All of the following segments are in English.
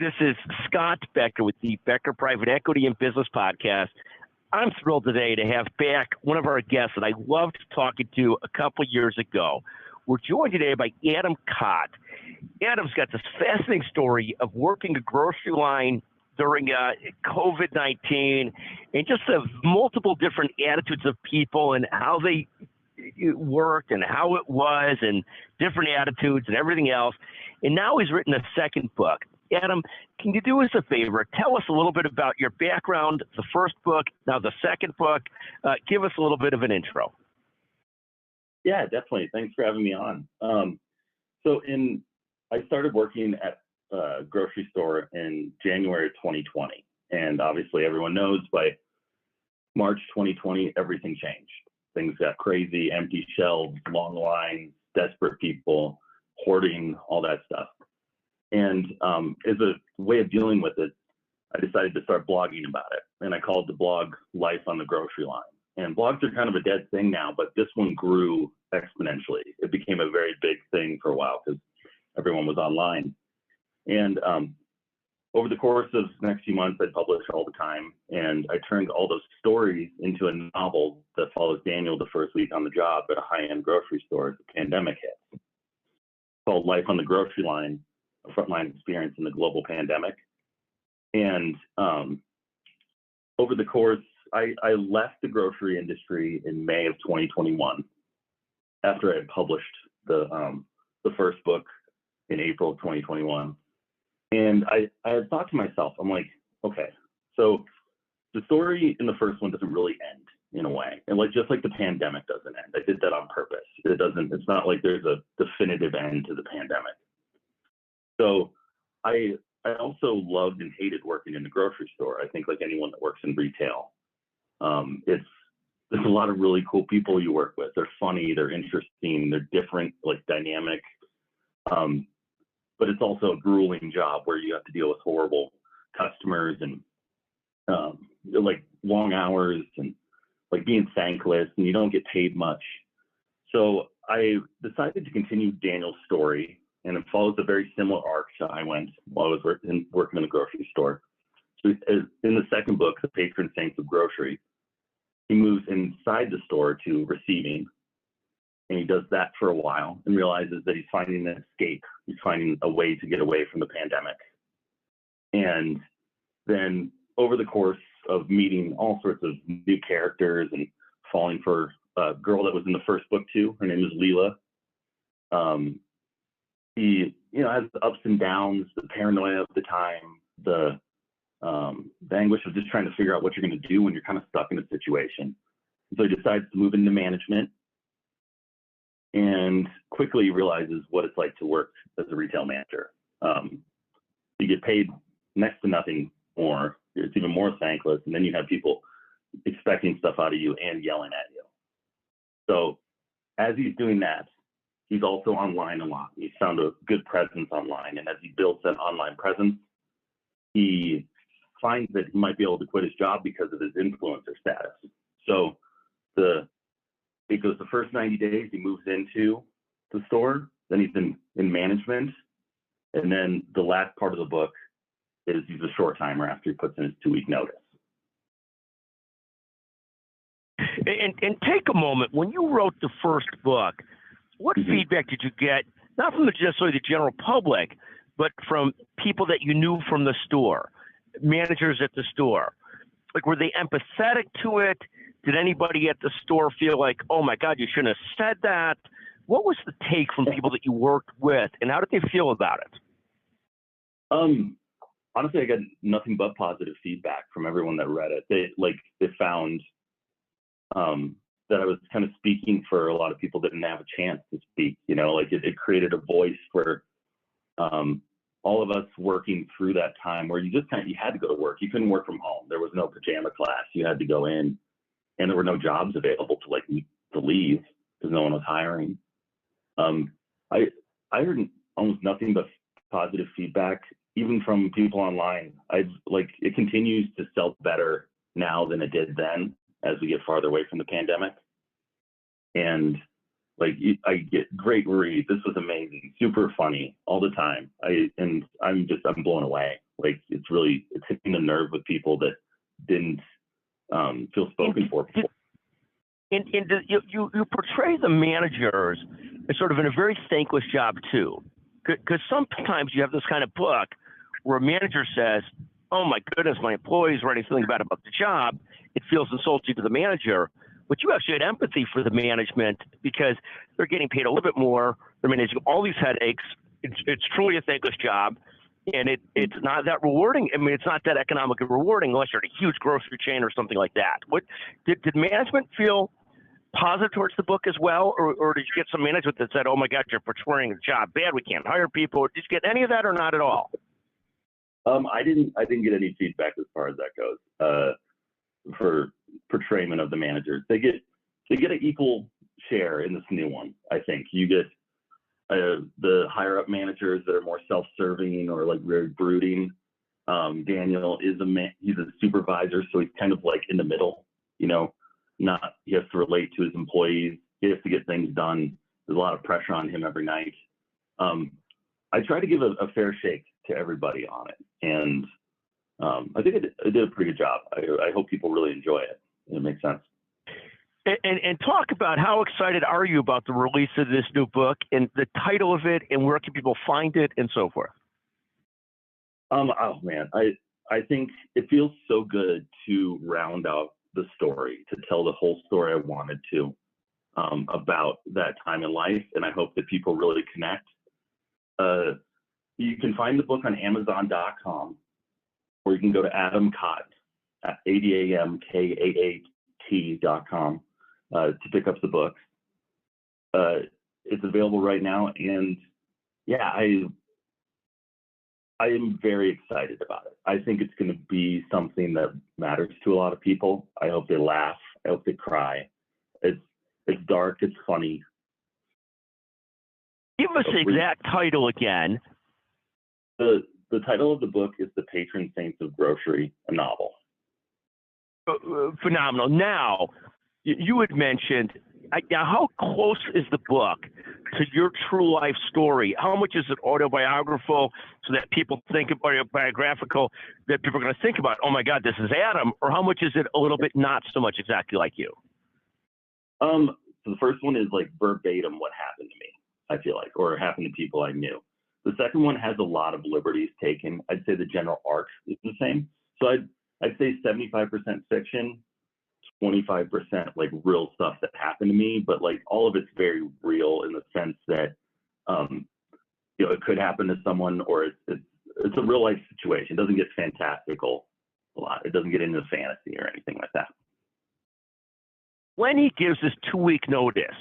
This is Scott Becker with the Becker Private Equity and Business Podcast. I'm thrilled today to have back one of our guests that I loved talking to a couple years ago. We're joined today by Adam Kaat. Adam's got this fascinating story of working a grocery line during COVID-19 and just the multiple different attitudes of people and how they worked and how it was and different attitudes and everything else. And now he's written a second book. Adam, can you do us a favor? Tell us a little bit about your background, the first book, now the second book. Give us a little bit of an intro. Yeah, definitely. Thanks for having me on. I started working at a grocery store in January 2020. And obviously everyone knows by March 2020, everything changed. Things got crazy, empty shelves, long lines, desperate people, hoarding, all that stuff. And as a way of dealing with it, I decided to start blogging about it. And I called the blog Life on the Grocery Line. And blogs are kind of a dead thing now, but this one grew exponentially. It became a very big thing for a while because everyone was online. And over the course of the next few months, I'd publish all the time. And I turned all those stories into a novel that follows Daniel the first week on the job at a high-end grocery store as the pandemic hit. It's called Life on the Grocery Line, a frontline experience in the global pandemic. And over the course, I left the grocery industry in May of 2021 after I had published the first book in April of 2021. And I had thought to myself, I'm like, okay, so the story in the first one doesn't really end in a way. And just like the pandemic doesn't end. I did that on purpose. It's not like there's a definitive end to the pandemic. So I also loved and hated working in the grocery store. I think like anyone that works in retail, there's a lot of really cool people you work with. They're funny, they're interesting, they're different, like dynamic. But it's also a grueling job where you have to deal with horrible customers and like long hours and like being thankless, and you don't get paid much. So I decided to continue Daniel's story, and it follows a very similar arc that I went while I was working in the grocery store. So in the second book, The Patron Saints of Grocery, he moves inside the store to receiving, and he does that for a while and realizes that he's finding an escape. He's finding a way to get away from the pandemic. And then over the course of meeting all sorts of new characters and falling for a girl that was in the first book too, her name is Leela. He, has the ups and downs, the paranoia of the time, the anguish of just trying to figure out what you're going to do when you're kind of stuck in a situation. So he decides to move into management and quickly realizes what it's like to work as a retail manager. You get paid next to nothing more. It's even more thankless. And then you have people expecting stuff out of you and yelling at you. So as he's doing that, he's also online a lot. He's found a good presence online. And as he builds that online presence, he finds that he might be able to quit his job because of his influencer status. So it goes the first 90 days, he moves into the store, then he's in management. And then the last part of the book is he's a short timer after he puts in his 2-week notice. And take a moment, when you wrote the first book, what feedback did you get, not from necessarily the general public, but from people that you knew from the store, managers at the store? Like, were they empathetic to it? Did anybody at the store feel like, oh my God, you shouldn't have said that? What was the take from people that you worked with, and how did they feel about it? Honestly, I got nothing but positive feedback from everyone that read it. They found that I was kind of speaking for a lot of people that didn't have a chance to speak. It created a voice for all of us working through that time where you had to go to work. You couldn't work from home. There was no pajama class. You had to go in, and there were no jobs available to leave because no one was hiring. I heard almost nothing but positive feedback, even from people online. It continues to sell better now than it did then as we get farther away from the pandemic. And Like I get great read. This was amazing, super funny all the time. I'm blown away. Like it's hitting the nerve with people that didn't feel spoken for before. And you portray the managers as sort of in a very thankless job too, because sometimes you have this kind of book where a manager says, "Oh my goodness, my employees writing something bad about the job." It feels insulting to the manager, but you actually had empathy for the management because they're getting paid a little bit more. They're managing all these headaches. It's truly a thankless job, and it's not that rewarding. I mean, it's not that economically rewarding unless you're at a huge grocery chain or something like that. What did management feel positive towards the book as well, or did you get some management that said, "Oh my God, you're portraying the job bad. We can't hire people"? Did you get any of that, or not at all? I didn't get any feedback as far as that goes. For portrayment of the managers, they get an equal share in this new one. I think you get the higher up managers that are more self-serving or like very brooding. Daniel is he's a supervisor, so he's kind of like in the middle. He has to relate to his employees. He has to get things done. There's a lot of pressure on him every night. I try to give a fair shake to everybody on it, and I think I did a pretty good job. I hope people really enjoy it. It makes sense. And talk about how excited are you about the release of this new book and the title of it, and where can people find it, and so forth? Oh man, I think it feels so good to round out the story, to tell the whole story I wanted to about that time in life, and I hope that people really connect. You can find the book on Amazon.com, or you can go to Adam Kaat at ADAMKAAT.com to pick up the book. It's available right now, and yeah, I am very excited about it. I think it's going to be something that matters to a lot of people. I hope they laugh. I hope they cry. It's dark. It's funny. Give us the exact title again. The title of the book is The Patron Saints of Grocery, a novel. Phenomenal. Now, you had mentioned, how close is the book to your true life story? How much is it autobiographical, so that people think about it, biographical, that people are going to think about, oh my God, this is Adam, or how much is it a little bit not so much exactly like you? So the first one is like verbatim what happened to me, I feel like, or happened to people I knew. The second one has a lot of liberties taken. I'd say the general arc is the same. So I'd say 75% fiction, 25% like real stuff that happened to me, but like all of it's very real in the sense that it could happen to someone, or it's a real life situation. It doesn't get fantastical a lot. It doesn't get into fantasy or anything like that. When he gives this 2-week notice,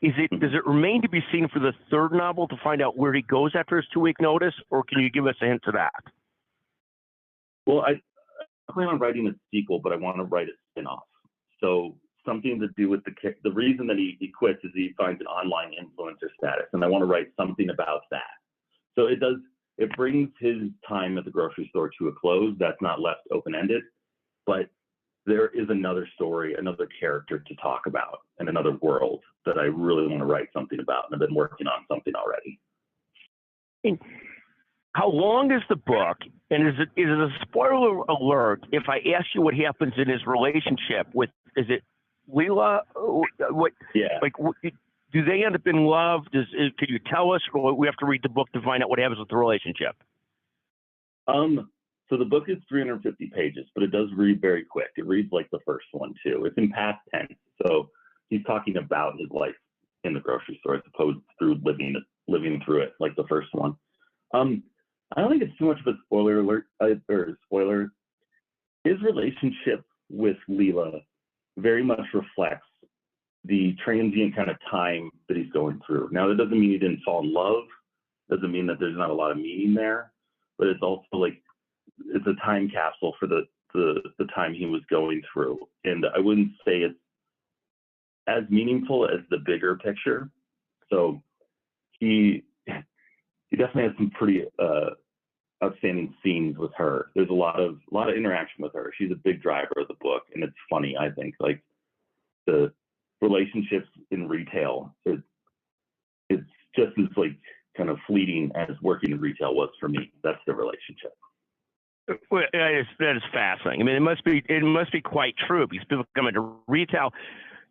does it remain to be seen for the third novel to find out where he goes after his 2-week notice, or can you give us a hint to that? Well, I plan on writing a sequel, but I want to write a spin-off. So something to do with the reason that he quits is he finds an online influencer status, and I want to write something about that. So it brings his time at the grocery store to a close. That's not left open-ended, but there is another story, another character to talk about, and another world that I really want to write something about, and I've been working on something already. And how long is the book? And is it a spoiler alert if I ask you what happens in his relationship with, is it Leela? What? Yeah. Like, do they end up in love? Could you tell us, or we have to read the book to find out what happens with the relationship? So the book is 350 pages, but it does read very quick. It reads like the first one too. It's in past tense, so he's talking about his life in the grocery store as opposed to living through it like the first one. I don't think it's too much of a spoiler alert or spoiler. His relationship with Leela very much reflects the transient kind of time that he's going through. Now, that doesn't mean he didn't fall in love. Doesn't mean that there's not a lot of meaning there, but it's also like it's a time capsule for the time he was going through. And I wouldn't say it's as meaningful as the bigger picture. So he definitely has some pretty outstanding scenes with her. There's a lot of interaction with her. She's a big driver of the book, and it's funny. I think like the relationships in retail, it's just as like kind of fleeting as working in retail was for me. That's the relationship. Well, that is fascinating. I mean, it must be quite true because people come into retail,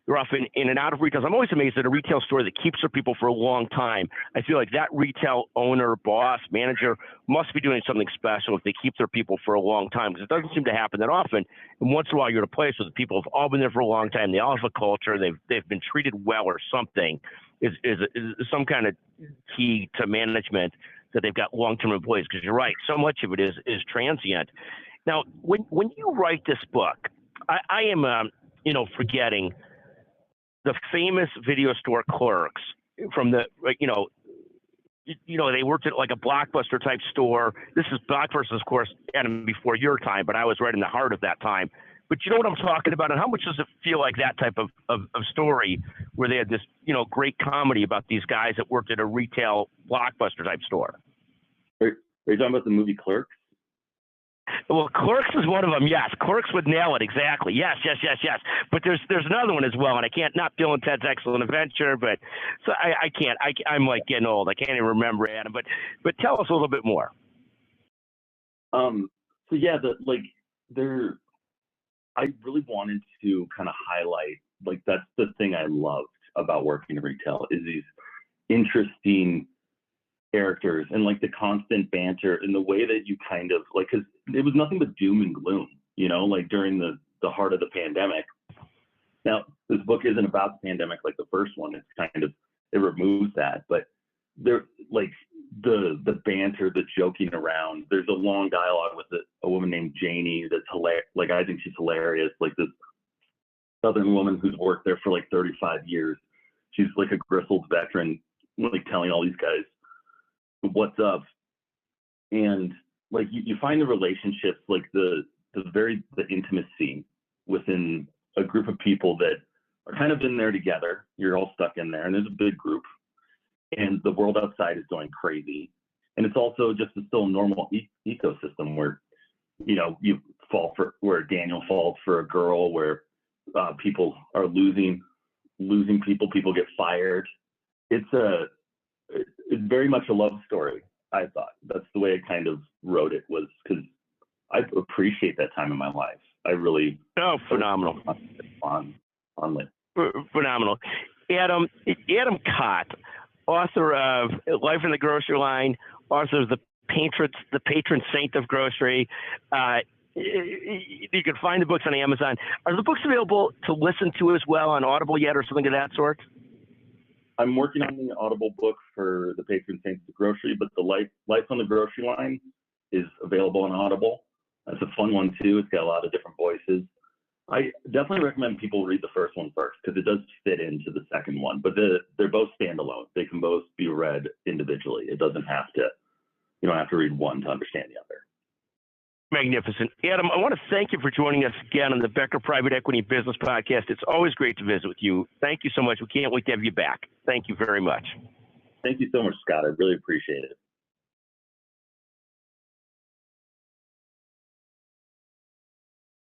they're often in and out of retail. I'm always amazed at a retail store that keeps their people for a long time. I feel like that retail owner, boss, manager must be doing something special if they keep their people for a long time, because it doesn't seem to happen that often. And once in a while, you're at a place where the people have all been there for a long time. They all have a culture. They've been treated well, or something is some kind of key to management that they've got long-term employees. Because you're right, so much of it is transient. Now, when you write this book, I am forgetting the famous video store clerks from the, they worked at like a Blockbuster type store. This is Blockbuster, of course, Adam, before your time, but I was right in the heart of that time. But you know what I'm talking about? And how much does it feel like that type of story where they had this, great comedy about these guys that worked at a retail Blockbuster type store? Are you talking about the movie Clerks? Well, Clerks is one of them. Yes, Clerks would nail it exactly. Yes. But there's another one as well, and I can't, not Bill and Ted's Excellent Adventure. But so I can't. I'm like getting old. I can't even remember, Adam. But tell us a little bit more. So yeah, I really wanted to kind of highlight, like, that's the thing I loved about working in retail, is these interesting characters and like the constant banter and the way that you kind of like, because it was nothing but doom and gloom, like during the heart of the pandemic. Now, this book isn't about the pandemic like the first one. It's kind of, it removes that, but there, like the banter, the joking around. There's a long dialogue with a woman named Janie that's hilarious. Like, I think she's hilarious. Like, this Southern woman who's worked there for like 35 years. She's like a gristled veteran, like telling all these guys what's up. And like you find the relationships, like the intimacy within a group of people that are kind of in there together. You're all stuck in there, and there's a big group, and the world outside is going crazy. And it's also just still a normal ecosystem where, you fall for, where Daniel falls for a girl, where people are losing people get fired. It's very much a love story. I thought that's the way I kind of wrote it, was because I appreciate that time in my life. I really phenomenal. Fondly. Phenomenal. Adam Kaat, author of Life in the Grocery Line, author of the Patron Saint of Grocery. You can find the books on Amazon. Are the books available to listen to as well on Audible yet, or something of that sort? I'm working on the Audible book for the Patron Saints of Grocery, but the Life on the Grocery Line is available on Audible. That's a fun one too. It's got a lot of different voices. I definitely recommend people read the first one first, because it does fit into the second one, but they're both standalone. They can both be read individually. It doesn't have to, you don't have to read one to understand the other. Magnificent. Adam, I want to thank you for joining us again on the Becker Private Equity Business Podcast. It's always great to visit with you. Thank you so much. We can't wait to have you back. Thank you very much. Thank you so much, Scott. I really appreciate it.